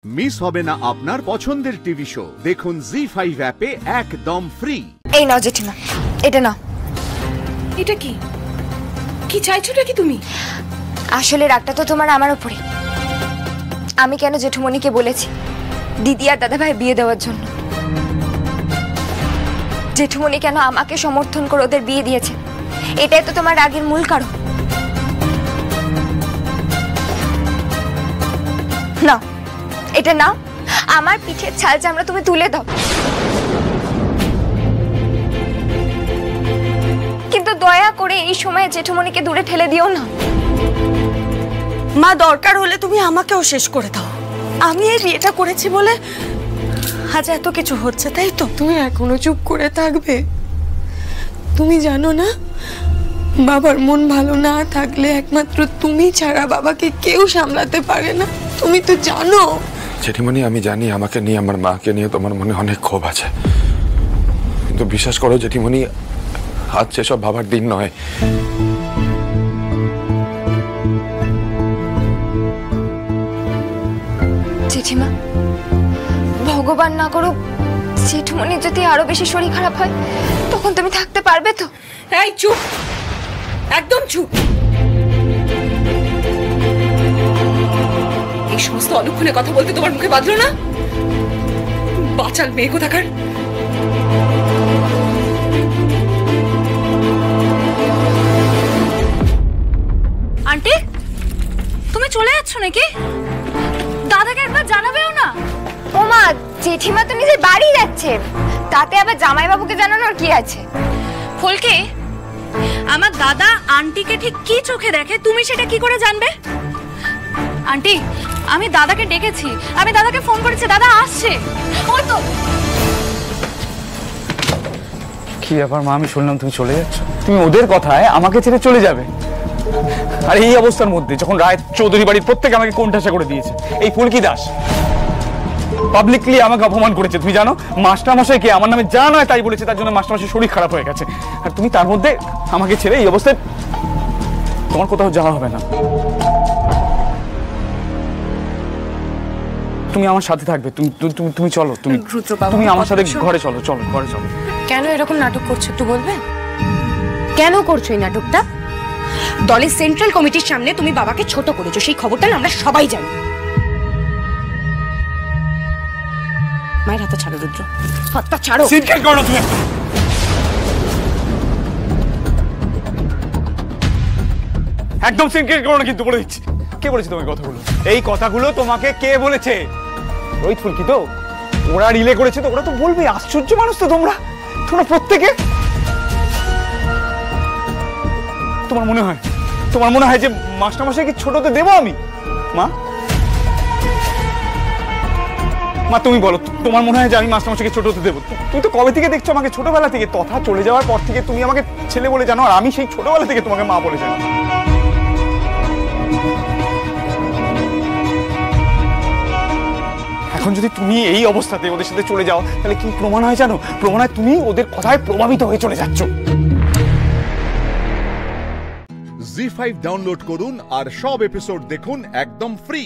Miss হবে না আপনার পছন্দের টিভি শো। দেখুন জি5 অ্যাপে একদম ফ্রি। এই নাও জেঠিমা, এটা নাও। এটা কি কি চাইছোটা কি তুমি? আসলে রাগটা তো তোমার আমার উপরে। আমি কেন জেঠুমনিকে বলেছি দিদি আর দাদা ভাই বিয়ে দেওয়ার জন্য? জেঠুমনি কেন আমাকে সমর্থন করে ওদের বিয়ে দিয়েছে? এটাই তো তোমার রাগের মূল কারণ। না, এটা নাও, আমার পিঠের ছাল চামড়া তুমি তুলে দাও। কিন্তু দয়া করে এই সময়ে জেঠুমনিকে দূরে ঠেলে দিও না। মা, দরকার হলে তুমি আমাকেও শেষ করে দাও। আমি এই বিয়েটা করেছি বলে আজ এত কিছু হচ্ছে, তাই তো? তুমি এখনো চুপ করে থাকবে? তুমি জানো না, বাবার মন ভালো না থাকলে একমাত্র তুমি ছাড়া বাবাকে কেউ সামলাতে পারে না। তুমি তো জানো। জেঠিমণি, আমি জানি আমাকে নিয়ে, আমার মাকে নিয়ে তোমার মনে অনেক ক্ষোভ আছে, কিন্তু বিশ্বাস করো জেঠিমণি, আজ সেসব ভাবার দিন নয়। জেঠিমা, ভগবান না করুক জেঠুমনি যদি আরো বেশি শরীর খারাপ হয়, তখন তুমি থাকতে পারবে তো? এই চুপ, একদম চুপ। এই সমস্ত অলক্ষণে কথা বলতে তোমার মুখে বাঁধলো না? বাচাল মেয়ে কোথাকার। আন্টি, তুমি চলে যাচ্ছ নাকি? দাদাকে একবার জানাবেও না? ও মা, জেঠিমা তো নিজের বাড়ি যাচ্ছে, তাতে আবার জামাইবাবুকে জানানোর কি আছে? ফুলকি, আমার দাদা আন্টিকে ঠিক কি চোখে দেখে তুমি সেটা কি করে জানবে? আন্টি, আমি দাদাকে ডেকেছি, আমি দাদাকে ফোন করেছি, দাদা আসছে। ওই তো। কি ব্যাপার মা, আমি শুনলাম তুমি চলে যাচ্ছ? তুমি ওদের কথায় আমাকে ছেড়ে চলে যাবে? আর এই অবস্থার মধ্যে যখন রায় চৌধুরী বাড়ির প্রত্যেকে আমাকে কোণঠাসা করে দিয়েছে, এই ফুলকি দাস পাবলিকলি আমাকে অপমান করেছে, তুমি জানো? মাস্টারমশাইকে আমার নামে যা নয় তাই বলেছে, তার জন্য মাস্টারমশাই শরীর খারাপ হয়ে গেছে। আর তুমি তার মধ্যে আমাকে ছেড়ে এই অবস্থায়, তোমার কোথাও যাওয়া হবে না। তুমি আমার সাথে থাকবে, তুমি চলো, তুমি আমার সাথে ঘরে চলো, ঘরে চলো। কেন এরকম নাটক করছো একটু বলবে? কেন করছো এই নাটকটা? দলের সেন্ট্রাল কমিটির সামনে তুমি বাবাকে ছোট করেছো, সেই খবরটা আমরা সবাই জানি। মায়ের হাতটা ছাড়ো রুদ্র, হাতটা ছাড়ো। সিনক্রেট করো তুমি। একদম সিনক্রেট করো না কিন্তু, বলে দিচ্ছি। কে বলেছে তোমাকে কথাগুলো? এই কথাগুলো তোমাকে কে বলেছে? রোহিত, ফুলকি তো ওরা রিলে করেছে, তো ওরা তো বলবে। আশ্চর্য মানুষ তো তোমরা প্রত্যেকে। তোমার মনে হয় যে মাস্টারমশাইকে ছোট হতে দেবো আমি? মা, তুমি বলো, তোমার মনে হয় যে আমি মাস্টারমশাইকে ছোট হতে দেবো? তুমি তো কবে থেকে দেখছো আমাকে, ছোটবেলা থেকে। তথা চলে যাওয়ার পর থেকে তুমি আমাকে ছেলে বলে জানো, আর আমি সেই ছোটবেলা থেকে তোমাকে মা বলে জানি। এখন যদি তুমি এই অবস্থাতে ওদের সাথে চলে যাও, তাহলে কি প্রমাণ হয় জানো? প্রমাণ হয় তুমি ওদের কথায় প্রভাবিত হয়ে চলে যাচ্ছ। জি5 ডাউনলোড করুন আর সব এপিসোড দেখুন একদম ফ্রি।